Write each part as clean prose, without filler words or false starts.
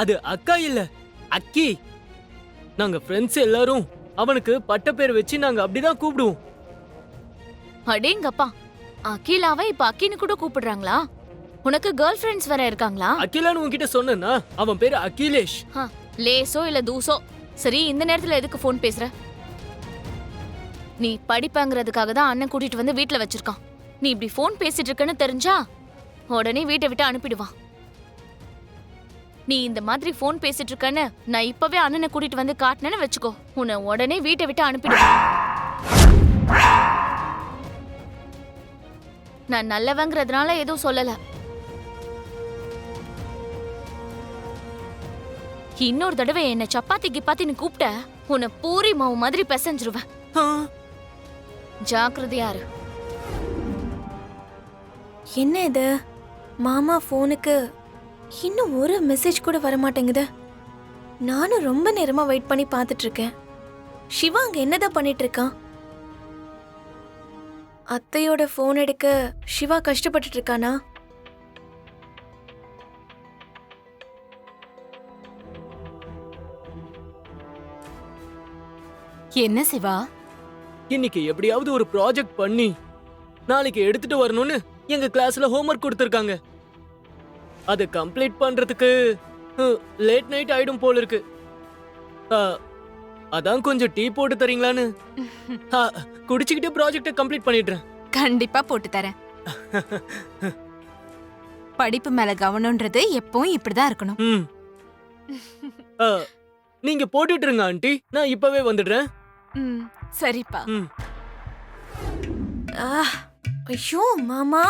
அது அக்கா இல்ல, அக்கி. நாங்க ஃப்ரெண்ட்ஸ் எல்லாரும் அவனுக்கு பட்ட பேர் வச்சு நாங்க அப்படிதான் கூப்பிடுவோம். அடேங்கப்பா, அகிலாவை இப்ப அக்கின்னு கூட கூப்பிடுறாங்களா? உனக்கு கேர்ள் ஃப்ரெண்ட்ஸ் வேற இருக்காங்களா? அகிலான்னு உன்கிட்ட சொன்னேன்னா அவன் பேரு அகிலேஷ். லேசோ இல்ல தூசோ. சரி, இந்த நேரத்துல எதுக்கு ஃபோன் பேசுற? நீ படிப்பாங்கிறதுக்காக தான் அண்ணன் கூட்டிட்டு வந்து வீட்ல வச்சிருக்கான். நீ இப்படி ஃபோன் பேசிட்டு இருக்கன்னு தெரிஞ்சா உடனே வீட்டை விட்டு அனுப்பிடுவான். நீ இந்த மாதிரி ஃபோன் பேசிட்டு இருக்கன்னு நான் இப்பவே அண்ணனை கூட்டிட்டு வந்து காட்டினேன்னு வச்சுக்கோ, உன்னை உடனே வீட்டை விட்டு அனுப்பிடுவான். நான் நல்லவங்கிறதுனால எதுவும் சொல்லல. இன்னொரு தடவை என்ன சப்பாத்தி கிப்பாத்தின்னு கூப்பிட்ட உன்னை பூரி மாவு மாதிரி பிசைஞ்சிருவேன். ஜாக்கிரதையா இரு. என்ன இது? மாமா ஃபோனுக்கு இன்னும் ஒரு மெசேஜ் கூட வர மாட்டேங்குது. நானும் ரொம்ப நேரமா வெயிட் பண்ணி பார்த்துட்டு இருக்கேன். சிவா அங்க என்னதான் பண்ணிட்டு இருக்கான்? அத்தையோட ஃபோன் எடுக்க சிவா கஷ்டப்பட்டுட்டு இருக்கானா? என்ன சிவா? இன்னைக்கு எப்படியாவது ஒரு ப்ராஜெக்ட் பண்ணி நாளைக்கு எடுத்துட்டு வரணும்னு எங்க கிளாஸ்ல ஹோம்வொர்க் கொடுத்திருக்காங்க. அதை கம்ப்ளீட் பண்றதுக்கு லேட் நைட் ஆயிடும் போல இருக்கு. அதான் கொஞ்சம் டீ போட்டு தரீங்களான்னு குடிச்சுக்கிட்டே ப்ராஜெக்டை கம்ப்ளீட் பண்ணிடுறேன். கண்டிப்பா போட்டு தரேன். படிப்பு மேல கவனம்ன்றது எப்பவும் இப்படிதான் இருக்கணும். நீங்க போட்டுட்டு இருங்க ஆண்டி, நான் இப்பவே வந்துடுறேன். சரிப்பா. ஐயோ மாமா,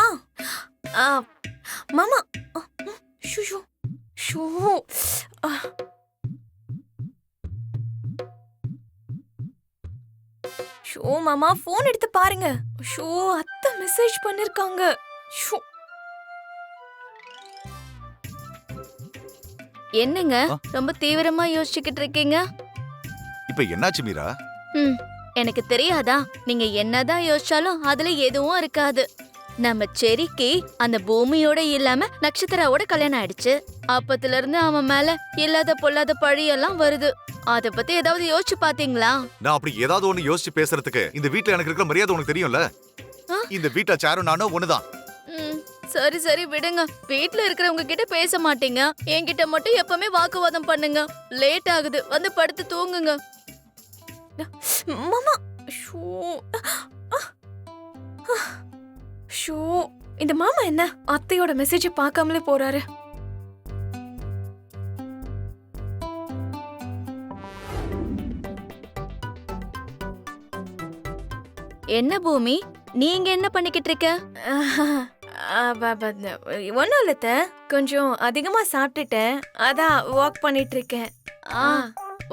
மாமா, ஷூ ஷூ. ஷோ மாமா, போன் எடுத்து பாருங்க. ஷோ, அத்தை மெசேஜ் பண்ணிருக்காங்க. ஷோ. என்னங்க ரொம்ப தீவிரமா யோசிச்சுக்கிட்டு இருக்கீங்க? இப்ப என்னாச்சு மீரா? எனக்கு தெரியாதா? நீங்க என்னதான் யோசிச்சாலும் அதுல எதுவும் இருக்காது. நம்ம செரிக்கு அந்த பூமியோட இல்லாம நட்சத்திராவோட கல்யாணம் ஆயிடுச்சு. அப்பத்துல இருந்து அவன் மேல இல்லாத பொல்லாத பழியெல்லாம் வருது. அத பத்தி ஏதாவது யோசிச்சு பாத்தீங்களா? நான் அப்படி ஏதாவது ஒண்ணு யோசிச்சு பேசுறதுக்கு இந்த வீட்ல எனக்கு இருக்கிற மரியாதை உனக்கு தெரியும்ல. இந்த வீட்ல சாரும் நானும் ஒண்ணுதான். சரி சரி விடுங்க. வீட்ல இருக்கிறவங்க கிட்ட பேச மாட்டீங்க, என்கிட்ட மட்டும் எப்பவுமே வாக்குவாதம் பண்ணுங்க. லேட் ஆகுது, வந்து படுத்து தூங்குங்க. மாமா, ஷோ ஷோ. இந்த மாமா என்ன அத்தையோட மெசேஜ் பார்க்காமலே போறாரு? என்ன பூமி, நீங்க என்ன பண்ணிக்கிட்டு இருக்க? ஒன்னும் இல்லத்த, கொஞ்சம் அதிகமா சாப்பிட்டுட்டேன், அதான் வாக் பண்ணிட்டு இருக்கேன்.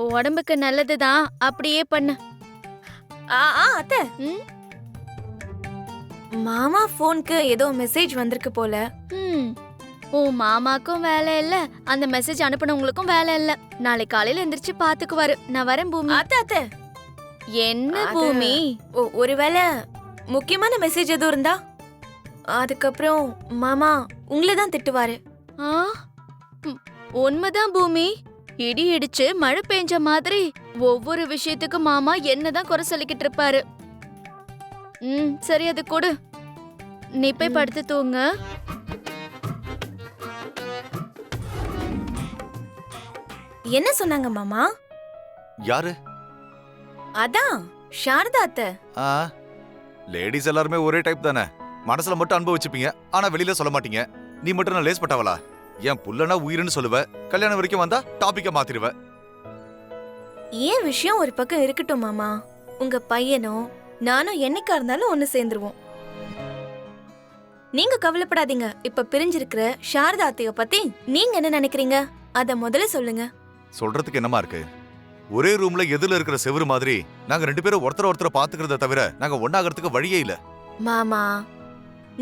உடம்புக்கு நல்லதுதான், அப்படியே பண்ணு. அத்தை, மாமா போனுக்கு ஏதோ மெசேஜ் வந்திருக்கு போல. உன் மாமாக்கும் வேலை இல்ல, அந்த மெசேஜ் அனுப்புனவங்களுக்கும் வேலை இல்ல. நாளை காலையில எந்திரிச்சு பாத்துக்குவாரு. நான் வரேன் பூமி. அத்தை, என்ன பூமி? ஒருவேளை முக்கியமான மெசேஜ் எதுவும் இருந்தா அதுக்கப்புறம் மாமா உங்களை தான் திட்டுவாரு. உண்மைதான் பூமி. இடி இடிச்சு மழை பெஞ்ச மாதிரி ஒவ்வொரு விஷயத்துக்கும் மாமா என்னதான் குறை சொல்லிக்கிட்டு இருப்பாரு. சரி, அது கொடு. நீ போய் படுத்து தூங்க. என்ன சொன்னாங்க மாமா? யாரு? அதான் சாரதா அத்தை. லேடிஸ் எல்லாருமே ஒரே டைப் தானே. மனசுல மட்டும் அன்பு வச்சுப்பீங்க, ஆனா வெளியில சொல்ல மாட்டீங்க. நீ மட்டும் நான் லேஸ் பட்டவளா? என் புள்ளனா உயிர்னு சொல்லுவ, கல்யாணம் வரைக்கும் வந்தா டாபிக்க மாத்திடுவ. ஏன் விஷயம் ஒரு பக்கம் இருக்கட்டும் மாமா, உங்க பையனும் நானும் என்னைக்கா இருந்தாலும் ஒண்ணு சேர்ந்துருவோம். நீங்க கவலைப்படாதீங்க. இப்ப பிரிஞ்சிருக்கிற சாரதா அத்தைய பத்தி நீங்க என்ன நினைக்கிறீங்க? அத முதல்ல சொல்லுங்க. சொல்றதுக்கு என்னமா இருக்கு? ஒரே ரூம்ல எதிரில இருக்கிற செவுரு மாதிரி நாங்க ரெண்டு பேரும் ஒருத்தரை பாத்துக்கிறத தவிர நாங்க ஒண்ணாகிறதுக்கு வழியே இல்ல. மாமா,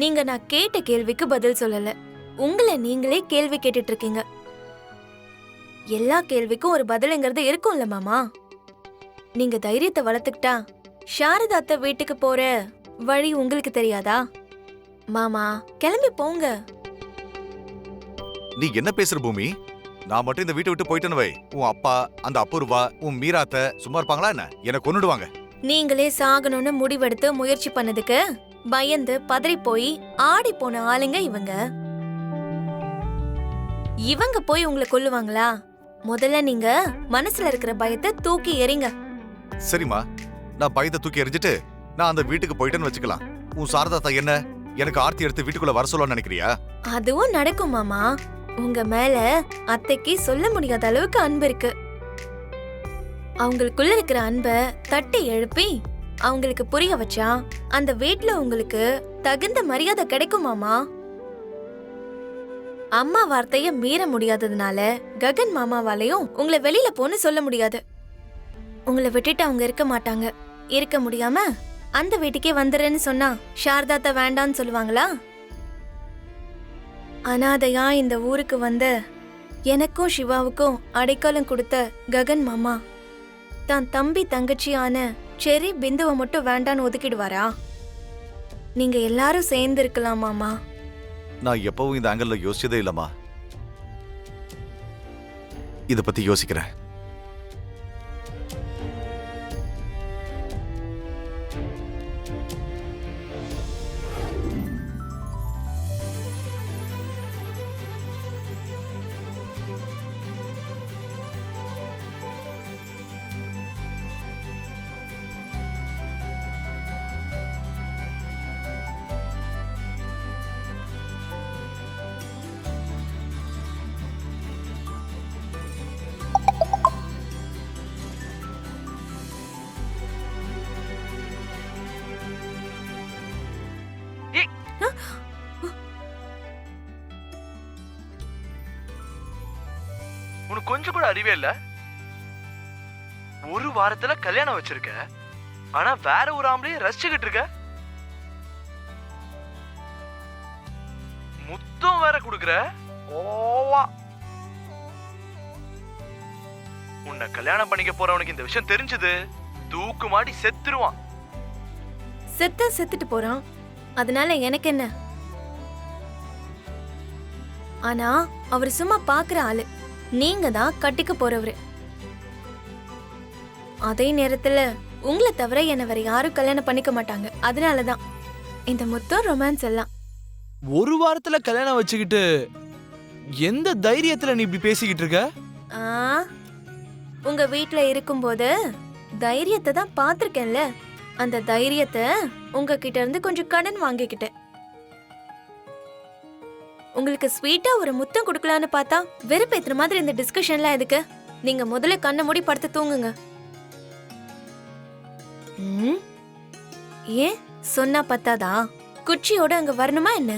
நீங்க நான் கேட்ட கேள்விக்கு பதில் சொல்லல. உங்களை நீங்களே கேள்வி கேட்டுட்டு இருக்கீங்க. எல்லா கேள்விக்கும் ஒரு பதிலுங்கிறது இருக்கும்ல மாமா. நீங்க தைரியத்தை வளர்த்துக்கிட்டா சாரதா அத்தை வீட்டுக்கு போற வழி உங்களுக்கு தெரியாதா? மாமா, கிளம்பி போங்க. நீ என்ன பேசுற பூமி? நான் மட்டும் இந்த வீட்டை விட்டு போயிட்டேன்னு வை, உன் அப்பா, அந்த அபூர்வா, உன் மீராத்த சும்மா இருப்பாங்களா என்ன? என்னை கொன்னுடுவாங்க. நீங்களே சாகணும்னு முடிவெடுத்து முயற்சி பண்ணதுக்கு பயந்து பதறி போய் ஆடி போன ஆளுங்க இவங்க. இவங்க போய் உங்களை கொல்லுவாங்களா? முதல்ல நீங்க மனசுல இருக்கிற பயத்தை தூக்கி எறிங்க. சரிம்மா, நான் பயத்தை தூக்கி எறிஞ்சிட்டு நான் அந்த வீட்டுக்கு போயிட்டேன்னு வச்சுக்கலாம். உன் சாரதாத்தா என்ன எனக்கு ஆர்த்தி எடுத்து வீட்டுக்குள்ள வர சொல்லணும்னு நினைக்கிறியா? அதுவும் நடக்கும் மாமா. உங்க மேல அத்தைக்கு சொல்ல முடியாத அளவுக்கு அன்பு இருக்கு. அவங்களுக்குள்ள இருக்கிற அன்பை தட்டி எழுப்பி அவங்களுக்கு புரிய வச்சா அந்த வீட்ல உங்களுக்கு தகுந்த மரியாதை கிடைக்கும் மாமா. அம்மா வார்த்தைய மீற முடியாததுனால ககன் மாமாவாலையும் உங்களை வெளியில போன்னு சொல்ல முடியாது. உங்களை விட்டுட்டு அவங்க இருக்க மாட்டாங்க. இருக்க முடியாம அந்த வீட்டுக்கே வந்துடுறேன்னு சொன்னா சாரதாத்த வேண்டான்னு சொல்லுவாங்களா? அனாதையா இந்த ஊருக்கு வந்த எனக்கும் சிவாவுக்கும் அடைக்கலம் கொடுத்த ககன் மாமா தான் தம்பி தங்கச்சியான செரி பிந்துவை மட்டும் வேண்டான்னு ஒதுக்கிடுவாரா? நீங்க எல்லாரும் சேர்ந்து இருக்கலாம் மாமா. நான் எப்பவும் இந்த ஆங்கிள் யோசிச்சதே இல்லம்மா. இத பத்தி யோசிக்கிறேன். உனக்கு கொஞ்சம் கூட அறிவே இல்ல. ஒரு வாரத்துல கல்யாணம் வச்சிருக்க, ஆனா வேற ஒரு ஆம்பளைய ரசிச்சுக்கிட்டு இருக்க. முத்தம் வேற குடுக்கற. ஓவா. உன்னை கல்யாணம் பண்ணிக்க போறவனுக்கு இந்த விஷயம் தெரிஞ்சது தூக்கு மாடி செத்துருவான். செத்துட்டு போறான், அதனால எனக்கு என்ன? ஆனா அவர் சும்மா பாக்குற ஆளு, நீங்க தான் கட்டிக்க போறவரு. அதே நேரத்துல உங்களை தவிர என்ன வேற யாரும் கல்யாணம் பண்ணிக்க மாட்டாங்க. அதனாலதான் இந்த மொத்தம் ரொமான்ஸ் எல்லாம். ஒரு வாரத்துல கல்யாணம் வச்சுக்கிட்டு எந்த தைரியத்துல நீ இப்படி பேசிக்கிட்டு இருக்க? ஆ, உங்க வீட்ல இருக்கும்போது தைரியத்தை தான் பாத்திருக்கேன்ல. அந்த தைரியத்தை உங்ககிட்ட இருந்து கொஞ்சம் கடன் வாங்கிக்கிட்டேன். உங்களுக்கு ஸ்வீட்டா ஒரு முத்தம் கொடுக்கலான்னு பார்த்தா வெறுப்பேத்துற மாதிரி இந்த டிஸ்கஷன்லாம் எதுக்கு? நீங்க முதல்ல கண்ணை மூடி படுத்து தூங்குங்க. ஏன் சொன்னா பத்தாதா? குச்சியோட அங்க வரணுமா என்ன?